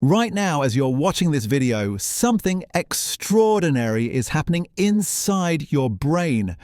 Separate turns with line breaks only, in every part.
Right now, as you're watching this video, something extraordinary is happening inside your brain.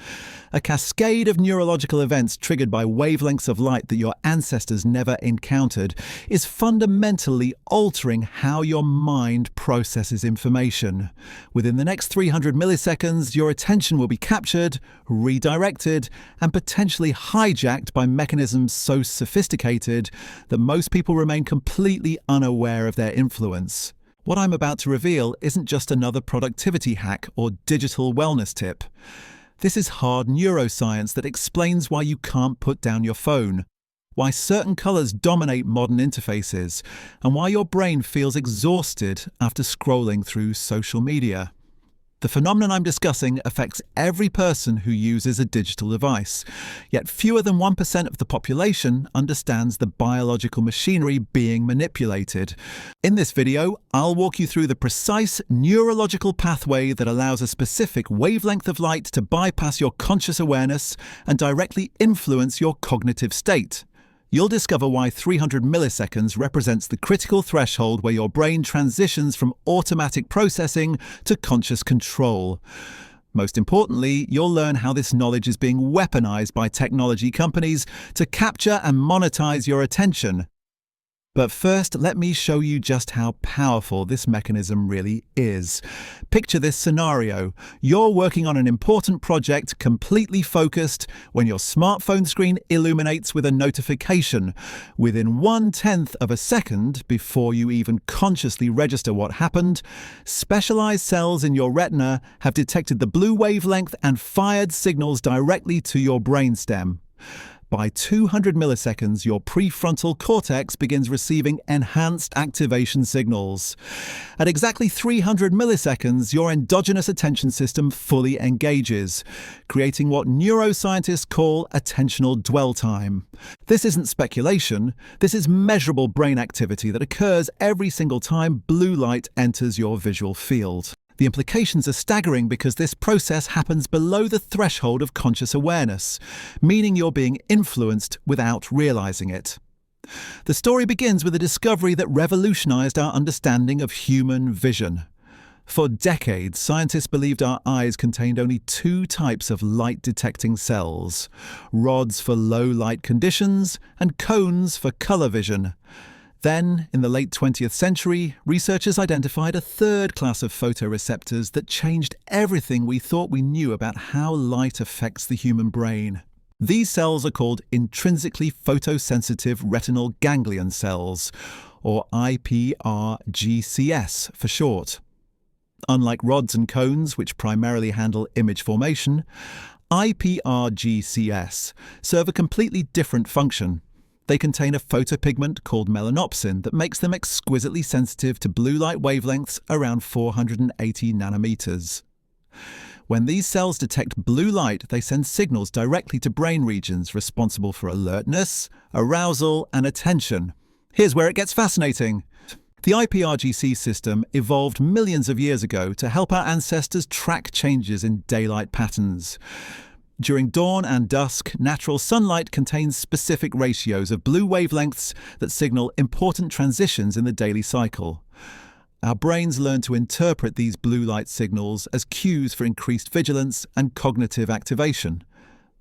A cascade of neurological events triggered by wavelengths of light that your ancestors never encountered is fundamentally altering how your mind processes information. Within the next 300 milliseconds, your attention will be captured, redirected, and potentially hijacked by mechanisms so sophisticated that most people remain completely unaware of their influence. What I'm about to reveal isn't just another productivity hack or digital wellness tip. This is hard neuroscience that explains why you can't put down your phone, why certain colors dominate modern interfaces, and why your brain feels exhausted after scrolling through social media. The phenomenon I'm discussing affects every person who uses a digital device, yet fewer than 1% of the population understands the biological machinery being manipulated. In this video, I'll walk you through the precise neurological pathway that allows a specific wavelength of light to bypass your conscious awareness and directly influence your cognitive state. You'll discover why 300 milliseconds represents the critical threshold where your brain transitions from automatic processing to conscious control. Most importantly, you'll learn how this knowledge is being weaponized by technology companies to capture and monetize your attention. But first, let me show you just how powerful this mechanism really is. Picture this scenario. You're working on an important project, completely focused, when your smartphone screen illuminates with a notification. Within 1/10 of a second, before you even consciously register what happened, specialized cells in your retina have detected the blue wavelength and fired signals directly to your brainstem. By 200 milliseconds, your prefrontal cortex begins receiving enhanced activation signals. At exactly 300 milliseconds, your endogenous attention system fully engages, creating what neuroscientists call attentional dwell time. This isn't speculation, this is measurable brain activity that occurs every single time blue light enters your visual field. The implications are staggering because this process happens below the threshold of conscious awareness, meaning you're being influenced without realizing it. The story begins with a discovery that revolutionized our understanding of human vision. For decades, scientists believed our eyes contained only two types of light-detecting cells: rods for low light conditions and cones for color vision. Then, in the late 20th century, researchers identified a third class of photoreceptors that changed everything we thought we knew about how light affects the human brain. These cells are called intrinsically photosensitive retinal ganglion cells, or IPRGCS for short. Unlike rods and cones, which primarily handle image formation, IPRGCS serve a completely different function. They contain a photopigment called melanopsin that makes them exquisitely sensitive to blue light wavelengths around 480 nanometers. When these cells detect blue light, they send signals directly to brain regions responsible for alertness, arousal, and attention. Here's where it gets fascinating. The IPRGC system evolved millions of years ago to help our ancestors track changes in daylight patterns. During dawn and dusk, natural sunlight contains specific ratios of blue wavelengths that signal important transitions in the daily cycle. Our brains learn to interpret these blue light signals as cues for increased vigilance and cognitive activation.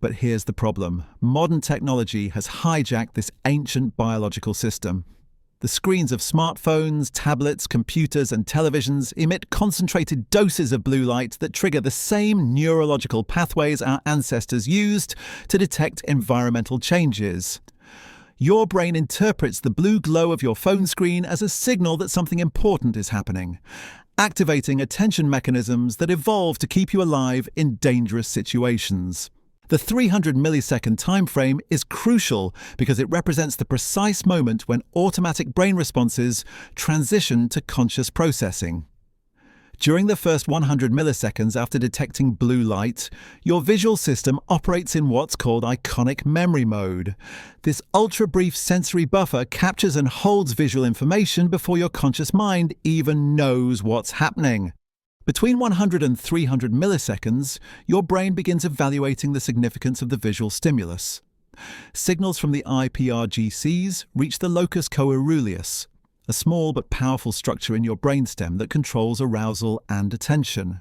But here's the problem. Modern technology has hijacked this ancient biological system. The screens of smartphones, tablets, computers, and televisions emit concentrated doses of blue light that trigger the same neurological pathways our ancestors used to detect environmental changes. Your brain interprets the blue glow of your phone screen as a signal that something important is happening, activating attention mechanisms that evolve to keep you alive in dangerous situations. The 300 millisecond time frame is crucial because it represents the precise moment when automatic brain responses transition to conscious processing. During the first 100 milliseconds after detecting blue light, your visual system operates in what's called iconic memory mode. This ultra-brief sensory buffer captures and holds visual information before your conscious mind even knows what's happening. Between 100 and 300 milliseconds, your brain begins evaluating the significance of the visual stimulus. Signals from the IPRGCs reach the locus coeruleus, a small but powerful structure in your brainstem that controls arousal and attention.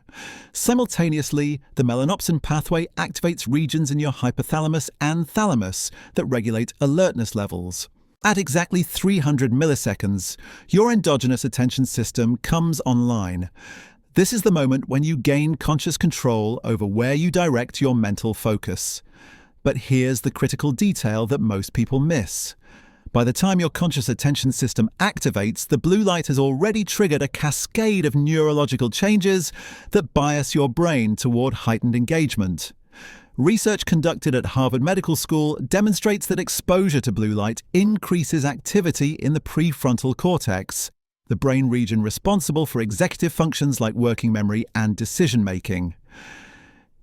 Simultaneously, the melanopsin pathway activates regions in your hypothalamus and thalamus that regulate alertness levels. At exactly 300 milliseconds, your endogenous attention system comes online. This is the moment when you gain conscious control over where you direct your mental focus. But here's the critical detail that most people miss. By the time your conscious attention system activates, the blue light has already triggered a cascade of neurological changes that bias your brain toward heightened engagement. Research conducted at Harvard Medical School demonstrates that exposure to blue light increases activity in the prefrontal cortex, the brain region responsible for executive functions like working memory and decision-making.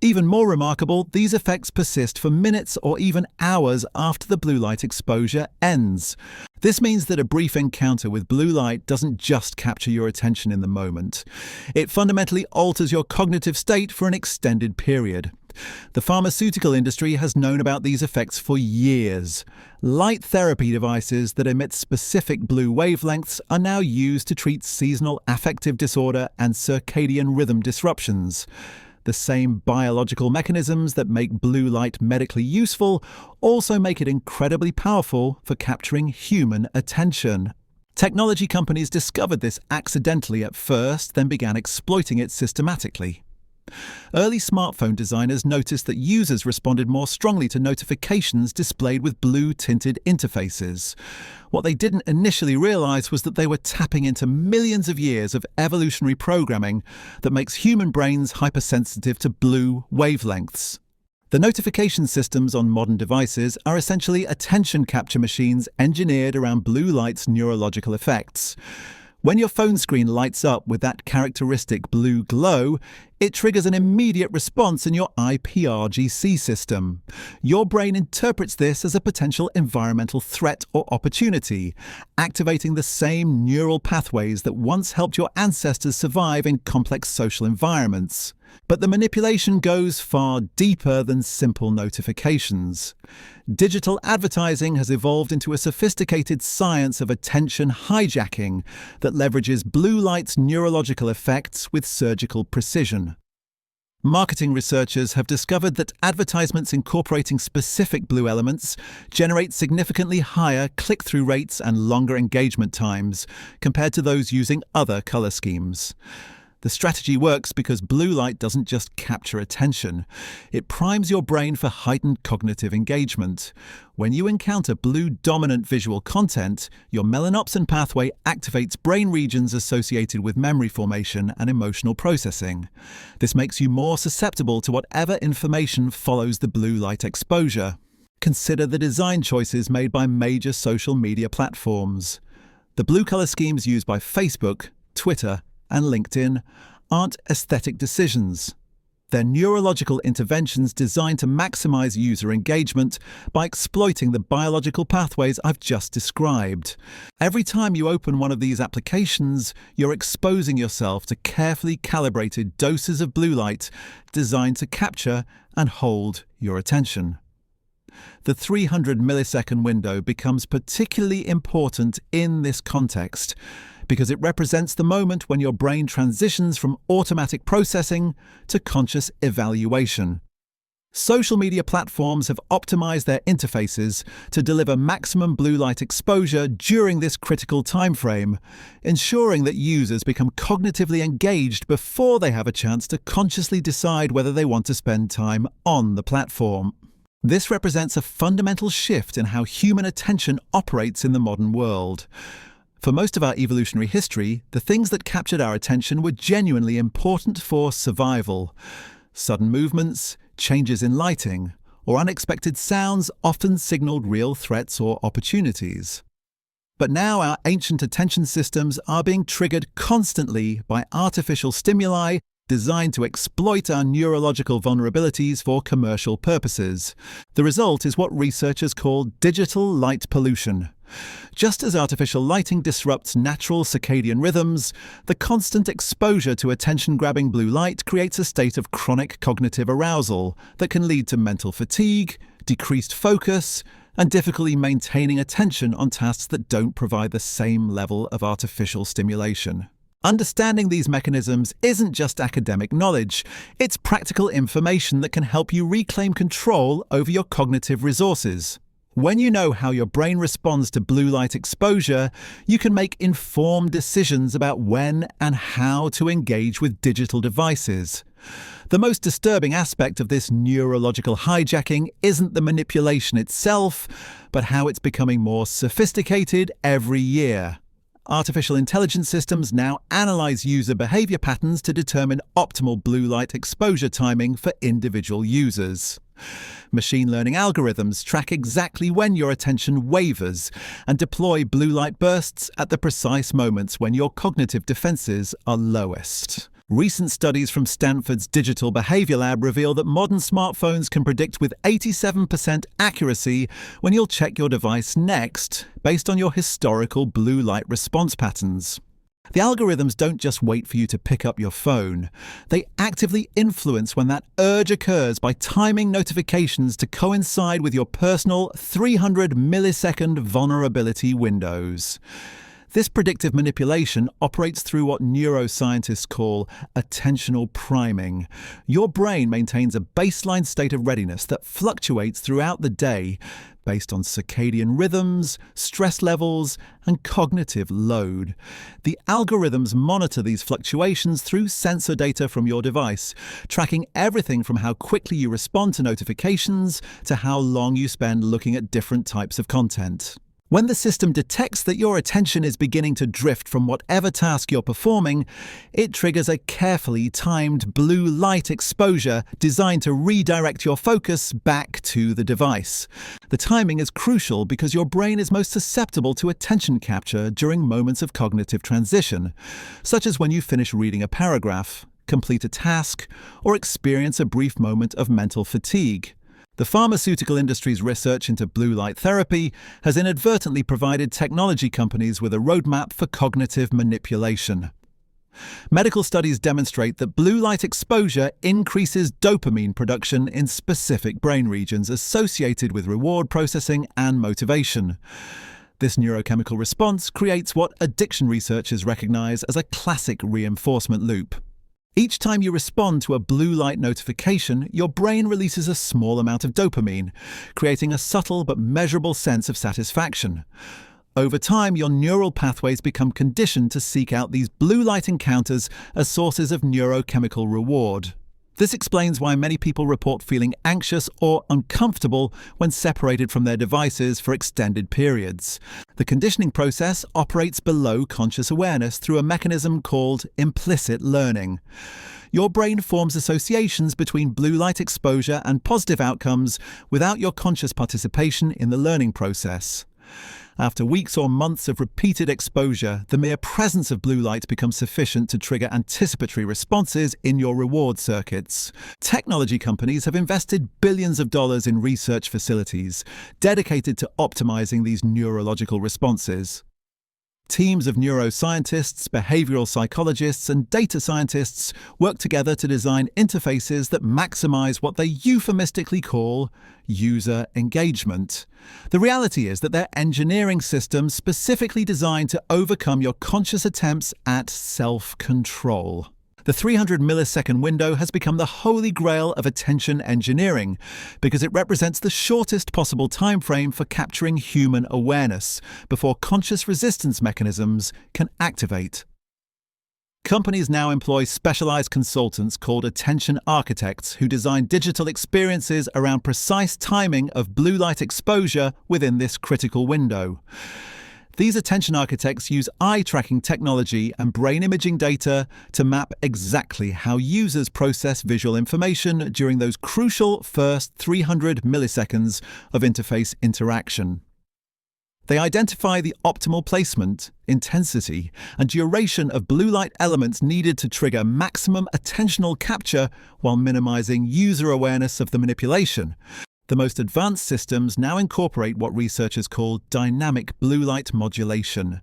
Even more remarkable, these effects persist for minutes or even hours after the blue light exposure ends. This means that a brief encounter with blue light doesn't just capture your attention in the moment. It fundamentally alters your cognitive state for an extended period. The pharmaceutical industry has known about these effects for years. Light therapy devices that emit specific blue wavelengths are now used to treat seasonal affective disorder and circadian rhythm disruptions. The same biological mechanisms that make blue light medically useful also make it incredibly powerful for capturing human attention. Technology companies discovered this accidentally at first, then began exploiting it systematically. Early smartphone designers noticed that users responded more strongly to notifications displayed with blue-tinted interfaces. What they didn't initially realize was that they were tapping into millions of years of evolutionary programming that makes human brains hypersensitive to blue wavelengths. The notification systems on modern devices are essentially attention capture machines engineered around blue light's neurological effects. When your phone screen lights up with that characteristic blue glow, it triggers an immediate response in your iPRGC system. Your brain interprets this as a potential environmental threat or opportunity, activating the same neural pathways that once helped your ancestors survive in complex social environments. But the manipulation goes far deeper than simple notifications. Digital advertising has evolved into a sophisticated science of attention hijacking that leverages blue light's neurological effects with surgical precision. Marketing researchers have discovered that advertisements incorporating specific blue elements generate significantly higher click-through rates and longer engagement times compared to those using other color schemes. The strategy works because blue light doesn't just capture attention. It primes your brain for heightened cognitive engagement. When you encounter blue-dominant visual content, your melanopsin pathway activates brain regions associated with memory formation and emotional processing. This makes you more susceptible to whatever information follows the blue light exposure. Consider the design choices made by major social media platforms. The blue color schemes used by Facebook, Twitter, and LinkedIn aren't aesthetic decisions. They're neurological interventions designed to maximize user engagement by exploiting the biological pathways I've just described. Every time you open one of these applications, you're exposing yourself to carefully calibrated doses of blue light designed to capture and hold your attention. The 300 millisecond window becomes particularly important in this context because it represents the moment when your brain transitions from automatic processing to conscious evaluation. Social media platforms have optimized their interfaces to deliver maximum blue light exposure during this critical time frame, ensuring that users become cognitively engaged before they have a chance to consciously decide whether they want to spend time on the platform. This represents a fundamental shift in how human attention operates in the modern world. For most of our evolutionary history, the things that captured our attention were genuinely important for survival. Sudden movements, changes in lighting, or unexpected sounds often signaled real threats or opportunities. But now our ancient attention systems are being triggered constantly by artificial stimuli designed to exploit our neurological vulnerabilities for commercial purposes. The result is what researchers call digital light pollution. Just as artificial lighting disrupts natural circadian rhythms, the constant exposure to attention-grabbing blue light creates a state of chronic cognitive arousal that can lead to mental fatigue, decreased focus, and difficulty maintaining attention on tasks that don't provide the same level of artificial stimulation. Understanding these mechanisms isn't just academic knowledge, it's practical information that can help you reclaim control over your cognitive resources. When you know how your brain responds to blue light exposure, you can make informed decisions about when and how to engage with digital devices. The most disturbing aspect of this neurological hijacking isn't the manipulation itself, but how it's becoming more sophisticated every year. Artificial intelligence systems now analyze user behavior patterns to determine optimal blue light exposure timing for individual users. Machine learning algorithms track exactly when your attention wavers and deploy blue light bursts at the precise moments when your cognitive defenses are lowest. Recent studies from Stanford's Digital Behavior Lab reveal that modern smartphones can predict with 87% accuracy when you'll check your device next, based on your historical blue light response patterns. The algorithms don't just wait for you to pick up your phone. They actively influence when that urge occurs by timing notifications to coincide with your personal 300 millisecond vulnerability windows. This predictive manipulation operates through what neuroscientists call attentional priming. Your brain maintains a baseline state of readiness that fluctuates throughout the day based on circadian rhythms, stress levels, and cognitive load. The algorithms monitor these fluctuations through sensor data from your device, tracking everything from how quickly you respond to notifications to how long you spend looking at different types of content. When the system detects that your attention is beginning to drift from whatever task you're performing, it triggers a carefully timed blue light exposure designed to redirect your focus back to the device. The timing is crucial because your brain is most susceptible to attention capture during moments of cognitive transition, such as when you finish reading a paragraph, complete a task, or experience a brief moment of mental fatigue. The pharmaceutical industry's research into blue light therapy has inadvertently provided technology companies with a roadmap for cognitive manipulation. Medical studies demonstrate that blue light exposure increases dopamine production in specific brain regions associated with reward processing and motivation. This neurochemical response creates what addiction researchers recognize as a classic reinforcement loop. Each time you respond to a blue light notification, your brain releases a small amount of dopamine, creating a subtle but measurable sense of satisfaction. Over time, your neural pathways become conditioned to seek out these blue light encounters as sources of neurochemical reward. This explains why many people report feeling anxious or uncomfortable when separated from their devices for extended periods. The conditioning process operates below conscious awareness through a mechanism called implicit learning. Your brain forms associations between blue light exposure and positive outcomes without your conscious participation in the learning process. After weeks or months of repeated exposure, the mere presence of blue light becomes sufficient to trigger anticipatory responses in your reward circuits. Technology companies have invested billions of dollars in research facilities dedicated to optimizing these neurological responses. Teams of neuroscientists, behavioral psychologists, and data scientists work together to design interfaces that maximize what they euphemistically call user engagement. The reality is that they're engineering systems specifically designed to overcome your conscious attempts at self-control. The 300 millisecond window has become the holy grail of attention engineering because it represents the shortest possible time frame for capturing human awareness before conscious resistance mechanisms can activate. Companies now employ specialized consultants called attention architects who design digital experiences around precise timing of blue light exposure within this critical window. These attention architects use eye-tracking technology and brain imaging data to map exactly how users process visual information during those crucial first 300 milliseconds of interface interaction. They identify the optimal placement, intensity, and duration of blue light elements needed to trigger maximum attentional capture while minimizing user awareness of the manipulation. The most advanced systems now incorporate what researchers call dynamic blue light modulation.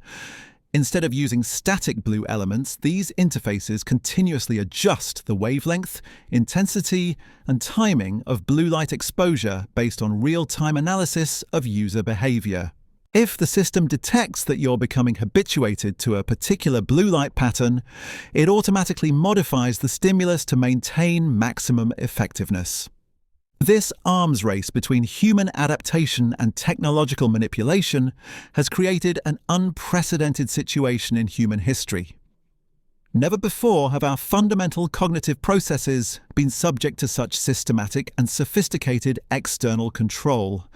Instead of using static blue elements, these interfaces continuously adjust the wavelength, intensity, and timing of blue light exposure based on real-time analysis of user behavior. If the system detects that you're becoming habituated to a particular blue light pattern, it automatically modifies the stimulus to maintain maximum effectiveness. This arms race between human adaptation and technological manipulation has created an unprecedented situation in human history. Never before have our fundamental cognitive processes been subject to such systematic and sophisticated external control.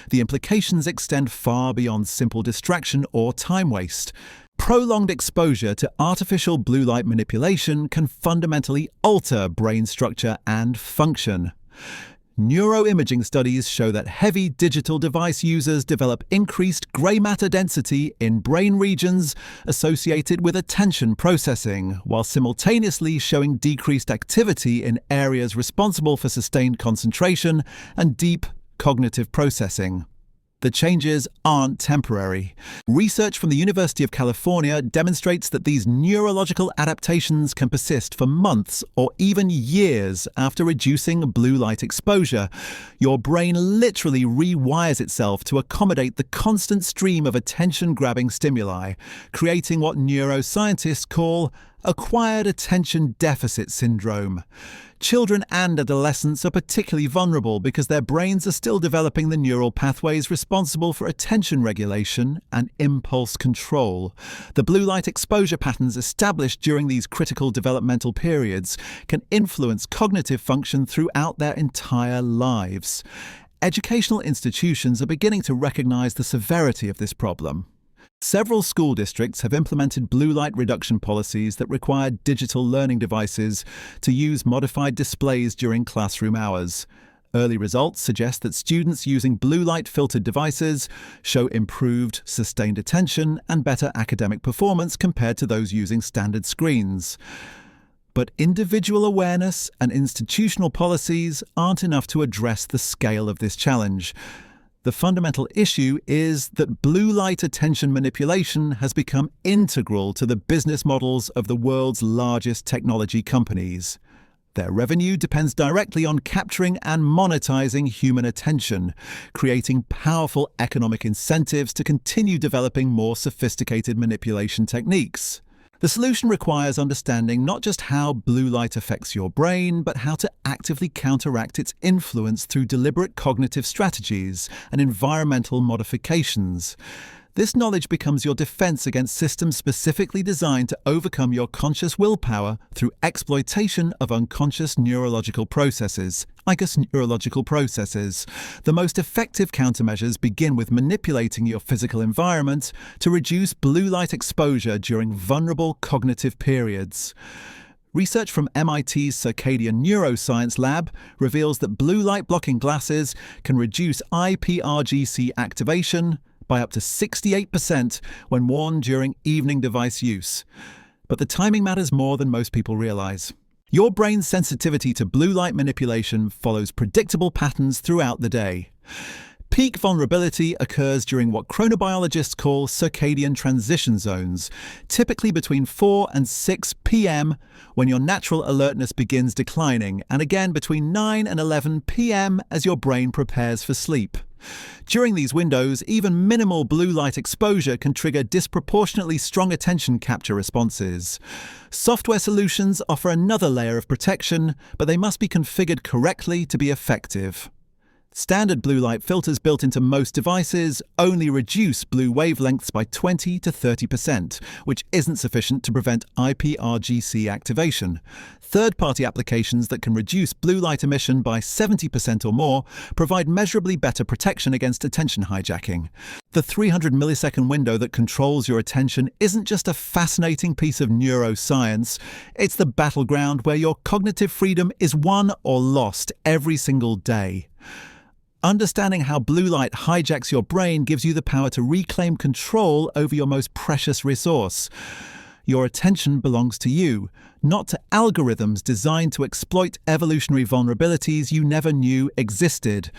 The implications extend far beyond simple distraction or time waste. Prolonged exposure to artificial blue light manipulation can fundamentally alter brain structure and function. Neuroimaging studies show that heavy digital device users develop increased grey matter density in brain regions associated with attention processing, while simultaneously showing decreased activity in areas responsible for sustained concentration and deep cognitive processing. The changes aren't temporary. Research from the University of California demonstrates that these neurological adaptations can persist for months or even years after reducing blue light exposure. Your brain literally rewires itself to accommodate the constant stream of attention-grabbing stimuli, creating what neuroscientists call acquired attention deficit syndrome. Children and adolescents are particularly vulnerable because their brains are still developing the neural pathways responsible for attention regulation and impulse control. The blue light exposure patterns established during these critical developmental periods can influence cognitive function throughout their entire lives. Educational institutions are beginning to recognize the severity of this problem. Several school districts have implemented blue light reduction policies that require digital learning devices to use modified displays during classroom hours. Early results suggest that students using blue light filtered devices show improved sustained attention and better academic performance compared to those using standard screens. But individual awareness and institutional policies aren't enough to address the scale of this challenge. The fundamental issue is that blue light attention manipulation has become integral to the business models of the world's largest technology companies. Their revenue depends directly on capturing and monetizing human attention, creating powerful economic incentives to continue developing more sophisticated manipulation techniques. The solution requires understanding not just how blue light affects your brain, but how to actively counteract its influence through deliberate cognitive strategies and environmental modifications. This knowledge becomes your defense against systems specifically designed to overcome your conscious willpower through exploitation of unconscious neurological processes. The most effective countermeasures begin with manipulating your physical environment to reduce blue light exposure during vulnerable cognitive periods. Research from MIT's Circadian Neuroscience Lab reveals that blue light blocking glasses can reduce iPRGC activation by up to 68% when worn during evening device use. But the timing matters more than most people realize. Your brain's sensitivity to blue light manipulation follows predictable patterns throughout the day. Peak vulnerability occurs during what chronobiologists call circadian transition zones, typically between 4 and 6 p.m. when your natural alertness begins declining, and again between 9 and 11 p.m. as your brain prepares for sleep. During these windows, even minimal blue light exposure can trigger disproportionately strong attention capture responses. Software solutions offer another layer of protection, but they must be configured correctly to be effective. Standard blue light filters built into most devices only reduce blue wavelengths by 20 to 30%, which isn't sufficient to prevent iPRGC activation. Third-party applications that can reduce blue light emission by 70% or more provide measurably better protection against attention hijacking. The 300 millisecond window that controls your attention isn't just a fascinating piece of neuroscience, it's the battleground where your cognitive freedom is won or lost every single day. Understanding how blue light hijacks your brain gives you the power to reclaim control over your most precious resource. Your attention belongs to you, not to algorithms designed to exploit evolutionary vulnerabilities you never knew existed.